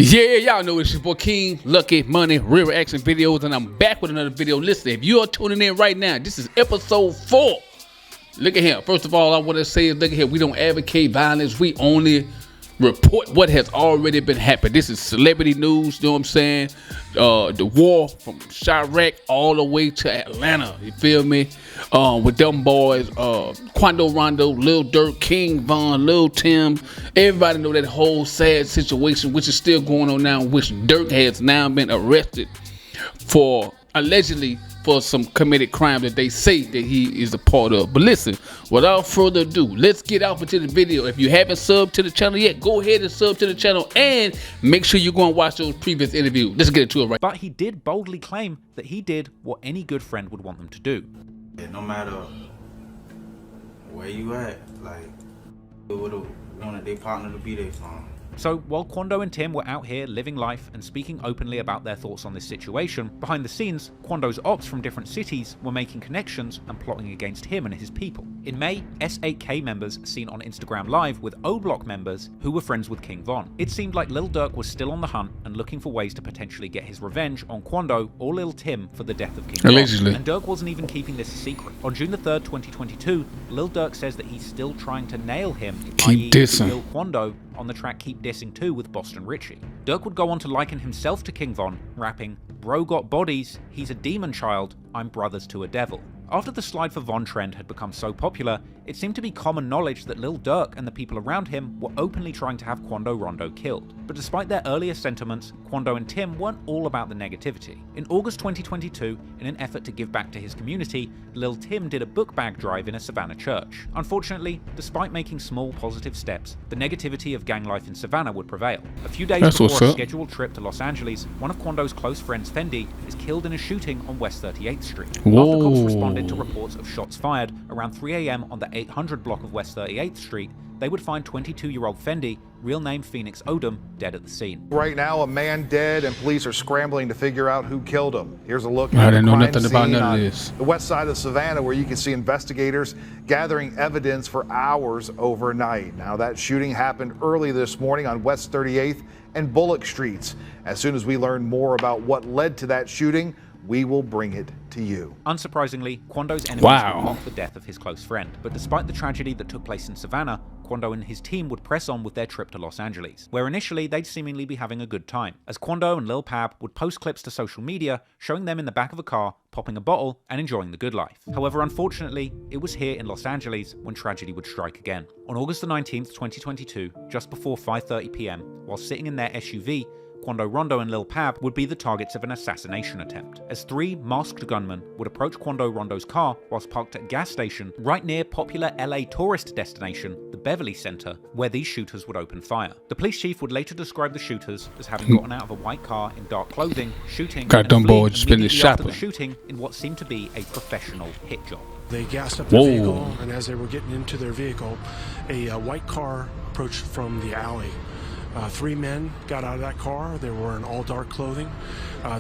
Yeah, y'all know it's your boy King Lucky Money Real Reaction Videos, and I'm back with another video. Listen, if you are tuning in right now, this is episode 4. Look at here. First of all, I want to say, look at here. We don't advocate violence. We only report what has already been happening. This is celebrity news. You know what I'm saying? The war from Chirac all the way to Atlanta. You feel me? With them boys, Quando Rondo, Lil Durk, King Von, Lil Tim. Everybody know that whole sad situation, which is still going on now, which Durk has now been arrested for allegedly for some committed crime that they say that he is a part of. But listen, without further ado, let's get off into the video. If you haven't subbed to the channel yet, go ahead and sub to the channel and make sure you go and watch those previous interviews. Let's get into it right. But he did boldly claim that he did what any good friend would want them to do. No matter where you at, like, they would have wanted their partner to be there for them. So while Quando and Tim were out here living life and speaking openly about their thoughts on this situation, behind the scenes, Quando's ops from different cities were making connections and plotting against him and his people. In May, S8K members seen on Instagram Live with O-Block members who were friends with King Von. It seemed like Lil Durk was still on the hunt and looking for ways to potentially get his revenge on Quando or Lil Tim for the death of King Allegedly. Von. And Durk wasn't even keeping this a secret. On June the 3rd, 2022, Lil Durk says that he's still trying to nail him, Keep dissing. Lil Quando, on the track Keep Dissing 2 with Boston Richie. Durk would go on to liken himself to King Von, rapping, "Bro got bodies, he's a demon child, I'm brothers to a devil." After the Slide for Von trend had become so popular, it seemed to be common knowledge that Lil Durk and the people around him were openly trying to have Quando Rondo killed. But despite their earlier sentiments, Quando and Tim weren't all about the negativity. In August 2022, in an effort to give back to his community, Lil Tim did a book bag drive in a Savannah church. Unfortunately, despite making small positive steps, the negativity of gang life in Savannah would prevail. A few days before a scheduled trip to Los Angeles, one of Quando's close friends, Fendi, is killed in a shooting on West 38th Street. Whoa. After cops responded to reports of shots fired around 3 AM on the 800 block of West 38th Street, they would find 22-year-old Fendi, real name Phoenix Odom, dead at the scene. Right now, a man dead, and police are scrambling to figure out who killed him. Here's a look I at didn't the know crime nothing about scene none of on this. the west side of Savannah, where you can see investigators gathering evidence for hours overnight. Now, that shooting happened early this morning on West 38th and Bullock Streets. As soon as we learn more about what led to that shooting, we will bring it to you. Unsurprisingly, Quando's enemies would mock the death of his close friend. But despite the tragedy that took place in Savannah, Quando and his team would press on with their trip to Los Angeles, where initially they'd seemingly be having a good time, as Quando and Lil PAB would post clips to social media showing them in the back of a car, popping a bottle and enjoying the good life. However, unfortunately, it was here in Los Angeles when tragedy would strike again. On August the 19th, 2022, just before 5:30 PM, while sitting in their SUV, Quando Rondo and Lil PAB would be the targets of an assassination attempt, as 3 masked gunmen would approach Quando Rondo's car whilst parked at a gas station right near popular LA tourist destination, the Beverly Center, where these shooters would open fire. The police chief would later describe the shooters as having gotten out of a white car in dark clothing, shooting and fleeing immediately after the shooting in what seemed to be a professional hit job. They gassed up their vehicle, and as they were getting into their vehicle, a white car approached from the alley. 3 men got out of that car. They were in all dark clothing.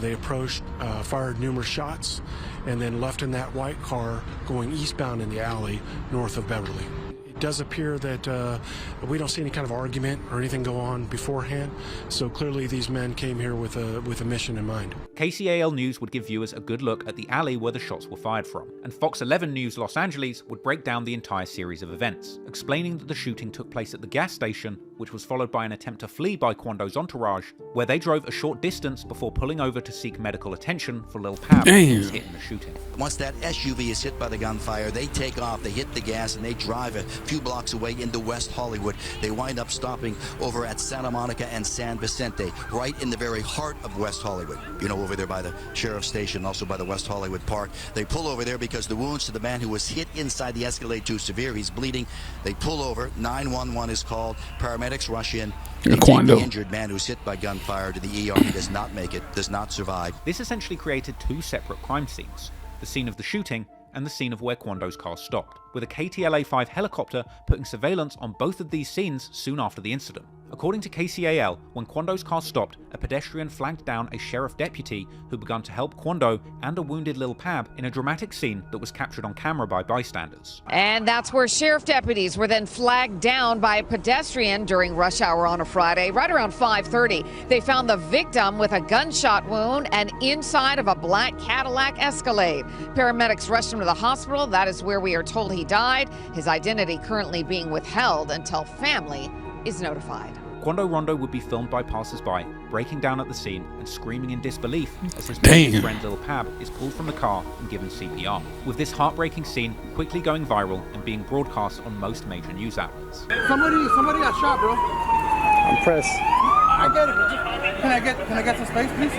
They approached, fired numerous shots, and then left in that white car going eastbound in the alley north of Beverly. It does appear that we don't see any kind of argument or anything go on beforehand, so clearly these men came here with a mission in mind. KCAL News would give viewers a good look at the alley where the shots were fired from, and Fox 11 News Los Angeles would break down the entire series of events, explaining that the shooting took place at the gas station, which was followed by an attempt to flee by Quando's entourage, where they drove a short distance before pulling over to seek medical attention for Lil PAB, who was hit in the shooting. Once that SUV is hit by the gunfire, they take off, they hit the gas, and they drive a few blocks away into West Hollywood. They wind up stopping over at Santa Monica and San Vicente, right in the very heart of West Hollywood. You know, over there by the sheriff's station, also by the West Hollywood Park. They pull over there because the wounds to the man who was hit inside the Escalade too severe. He's bleeding. They pull over. 911 is called. Paramedics rush in. They take the injured man who's hit by gunfire to the ER. He does not make it, does not survive. This essentially created 2 separate crime scenes, the scene of the shooting and the scene of where Quando's car stopped, with a KTLA-5 helicopter putting surveillance on both of these scenes soon after the incident. According to KCAL, when Kwando's car stopped, a pedestrian flagged down a sheriff deputy who began to help Kwando and a wounded Lil Pab in a dramatic scene that was captured on camera by bystanders. And that's where sheriff deputies were then flagged down by a pedestrian during rush hour on a Friday, right around 5:30. They found the victim with a gunshot wound and inside of a black Cadillac Escalade. Paramedics rushed him to the hospital. That is where we are told he died. His identity currently being withheld until family is notified. Kwando Rondo would be filmed by passers-by, breaking down at the scene and screaming in disbelief as his best friend Lil Pab is pulled from the car and given CPR. With this heartbreaking scene quickly going viral and being broadcast on most major news outlets. Somebody got shot, bro. I'm pressed. I get it. Can I get some space, please?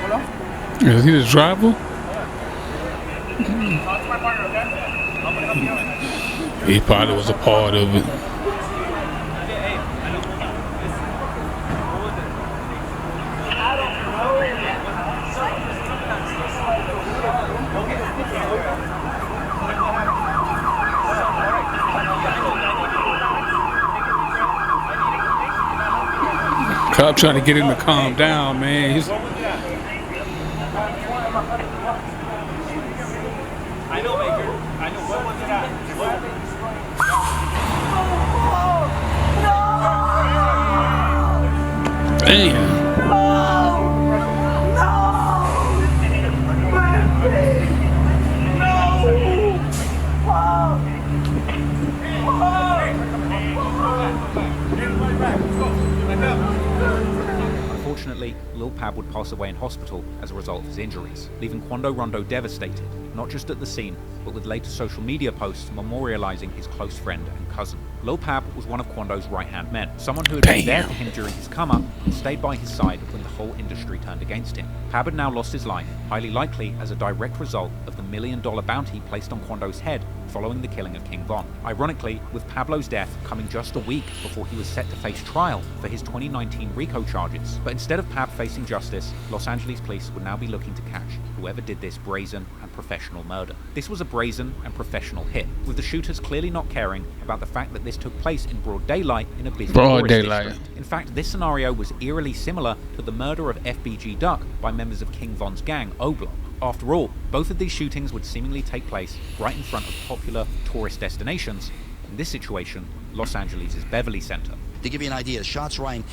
Hold on. Is he the driver? He probably was a part of it. Cop trying to get him to calm down, man. He's... I know, Baker. I know. What was it at? Damn. Unfortunately, Lil Pab would pass away in hospital as a result of his injuries, leaving Kwando Rondo devastated, not just at the scene, but with later social media posts memorializing his close friend and cousin. Lil Pab was one of Kwando's right-hand men, someone who had been there for him during his come-up and stayed by his side when the whole industry turned against him. Pab had now lost his life, highly likely as a direct result of the $1 million bounty placed on Kwando's head following the killing of King Von. Ironically, with Pablo's death coming just a week before he was set to face trial for his 2019 RICO charges. But instead of Pab facing justice, Los Angeles police would now be looking to catch whoever did this brazen and professional murder. This was a brazen and professional hit, with the shooters clearly not caring about the fact that this took place in broad daylight in a busy tourist district. In fact, this scenario was eerily similar to the murder of FBG Duck by members of King Von's gang, O-Block. After all, both of these shootings would seemingly take place right in front of popular tourist destinations. In this situation, Los Angeles' Beverly Center. To give you an idea, shots rang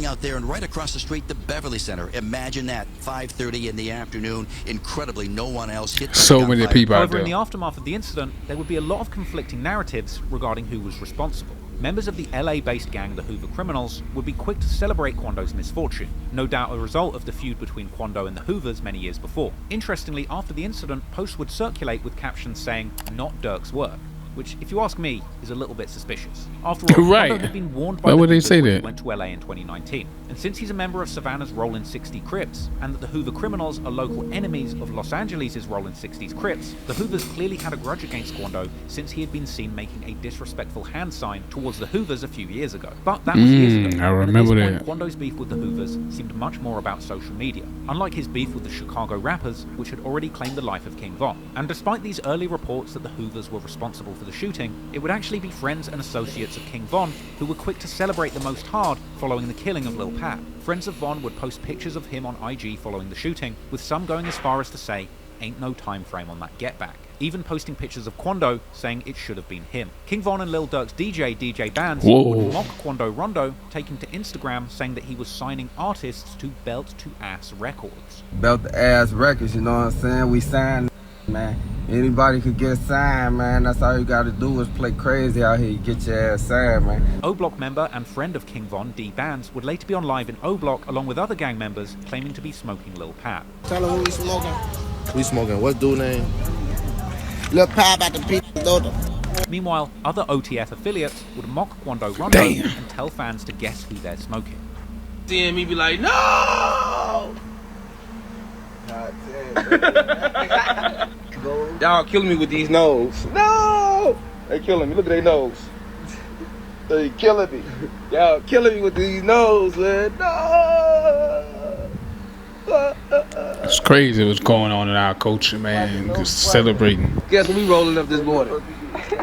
out there and right across the street, the Beverly Center. Imagine that, 5:30 in the afternoon. Incredibly, no one else hit. So many people out However, there. in the aftermath of the incident, there would be a lot of conflicting narratives regarding who was responsible. Members of the LA-based gang, the Hoover Criminals, would be quick to celebrate Kwando's misfortune, no doubt a result of the feud between Kwando and the Hoovers many years before. Interestingly, after the incident, posts would circulate with captions saying, "Not Dirk's work," which, if you ask me, is a little bit suspicious. After all, Kwando had been warned by the Hoovers when he went to LA in 2019. And since he's a member of Savannah's Rollin' 60 Crips, and that the Hoover Criminals are local enemies of Los Angeles' Rollin' 60s Crips, the Hoovers clearly had a grudge against Kwando since he had been seen making a disrespectful hand sign towards the Hoovers a few years ago. But that was years ago. I remember that. Kwando's beef with the Hoovers seemed much more about social media, unlike his beef with the Chicago rappers, which had already claimed the life of King Von. And despite these early reports that the Hoovers were responsible for the shooting, it would actually be friends and associates of King Von who were quick to celebrate the most hard following the killing of Lil Pab. Friends of Von would post pictures of him on IG following the shooting, with some going as far as to say, "Ain't no time frame on that get back," even posting pictures of Kwando saying it should have been him. King Von and Lil Durk's DJ Bands would mock Kwando Rondo, taking to Instagram saying that he was signing artists to Belt to Ass Records. Belt to Ass Records, you know what I'm saying? We signed, man. Anybody could get signed, man. That's all you gotta do is play crazy out here. You get your ass signed, man. O-Block member and friend of King Von, D Bands, would later be on live in O-Block along with other gang members claiming to be smoking Lil Pab. Tell them who we smoking. We smoking what dude name? Lil Pab at the people. Meanwhile, other OTF affiliates would mock Kwando Rondo and tell fans to guess who they're smoking. Seeing me be like, no! Y'all killing me with these nose. No! They killing me. Look at their nose. They killing me. Y'all killing me with these nose, man. No! It's crazy what's going on in our culture, man. Just celebrating. Guess when we rolling up this morning.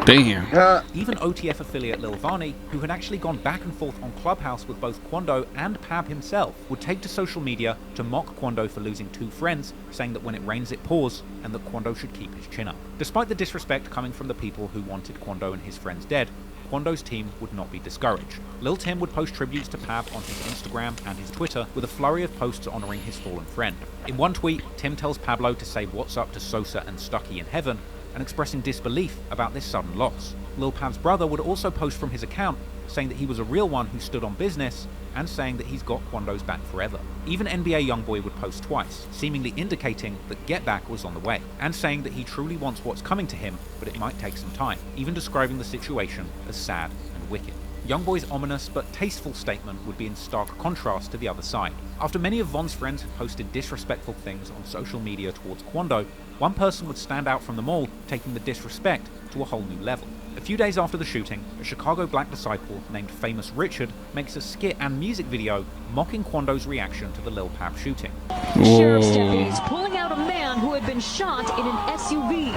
Damn. Even OTF affiliate Lil Vani, who had actually gone back and forth on Clubhouse with both Quando and PAB himself, would take to social media to mock Quando for losing 2 friends, saying that when it rains it pours, and that Quando should keep his chin up. Despite the disrespect coming from the people who wanted Quando and his friends dead, Quando's team would not be discouraged. Lil Tim would post tributes to PAB on his Instagram and his Twitter with a flurry of posts honouring his fallen friend. In one tweet, Tim tells Pablo to say what's up to Sosa and Stucky in heaven, and expressing disbelief about this sudden loss. Lil Pab's brother would also post from his account, saying that he was a real one who stood on business, and saying that he's got Quando's back forever. Even NBA Youngboy would post twice, seemingly indicating that Get Back was on the way, and saying that he truly wants what's coming to him, but it might take some time, even describing the situation as sad and wicked. Youngboy's ominous but tasteful statement would be in stark contrast to the other side. After many of Von's friends had posted disrespectful things on social media towards Quando, one person would stand out from them all, taking the disrespect to a whole new level. A few days after the shooting, a Chicago black disciple named Famous Richard makes a skit and music video mocking Quando's reaction to the Lil Pab shooting. Sheriff's deputies pulling out a man who had been shot in an SUV.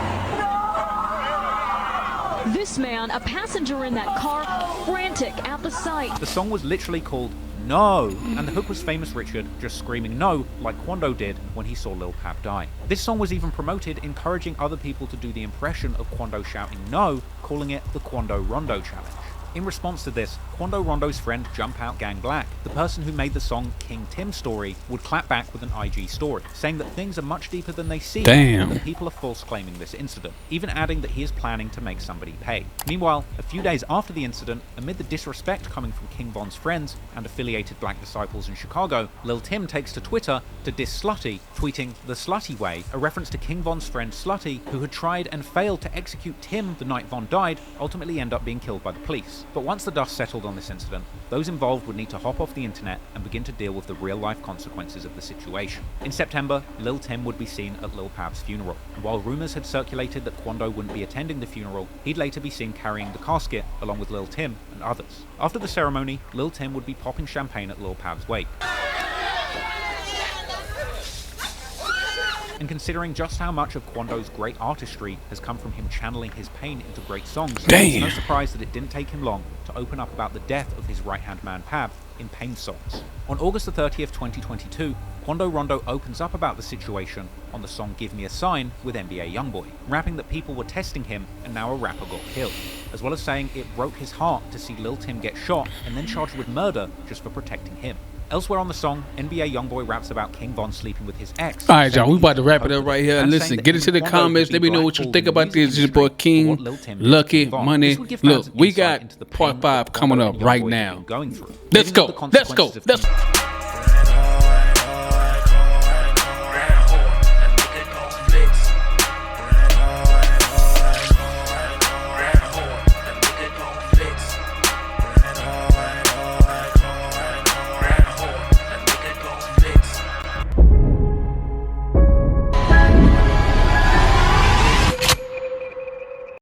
This man, a passenger in that car, frantic at the sight. The song was literally called No, and the hook was Famous Richard just screaming no like Quando did when he saw Lil Pab die. This song was even promoted, encouraging other people to do the impression of Quando shouting no, calling it the Quando Rondo Challenge. In response to this, Quando Rondo's friend Jump Out Gang Black, the person who made the song King Tim Story, would clap back with an IG story, saying that things are much deeper than they seem, and that people are false claiming this incident, even adding that he is planning to make somebody pay. Meanwhile, a few days after the incident, amid the disrespect coming from King Von's friends and affiliated black disciples in Chicago, Lil Tim takes to Twitter to diss Slutty, tweeting "the Slutty way," a reference to King Von's friend Slutty, who had tried and failed to execute Tim the night Von died, ultimately end up being killed by the police. But once the dust settled on this incident, those involved would need to hop off the internet and begin to deal with the real-life consequences of the situation. In September, Lil Tim would be seen at Lil Pab's funeral, and while rumours had circulated that Quando wouldn't be attending the funeral, he'd later be seen carrying the casket along with Lil Tim and others. After the ceremony, Lil Tim would be popping champagne at Lil Pab's wake. And considering just how much of Quando's great artistry has come from him channeling his pain into great songs, it's no surprise that it didn't take him long to open up about the death of his right-hand man PAB in Pain Songs. On August the 30th, 2022, Quando Rondo opens up about the situation on the song Give Me a Sign with NBA Youngboy, rapping that people were testing him and now a rapper got killed, as well as saying it broke his heart to see Lil Tim get shot and then charged with murder just for protecting him. Elsewhere on the song, NBA Youngboy raps about King Von sleeping with his ex. Alright, y'all, we about to wrap it up right here. Listen, get into the comments. Let me know what you think about this. It's your boy King, Lucky, Money. Look, we got part 5 coming up right now. Let's go. Let's go.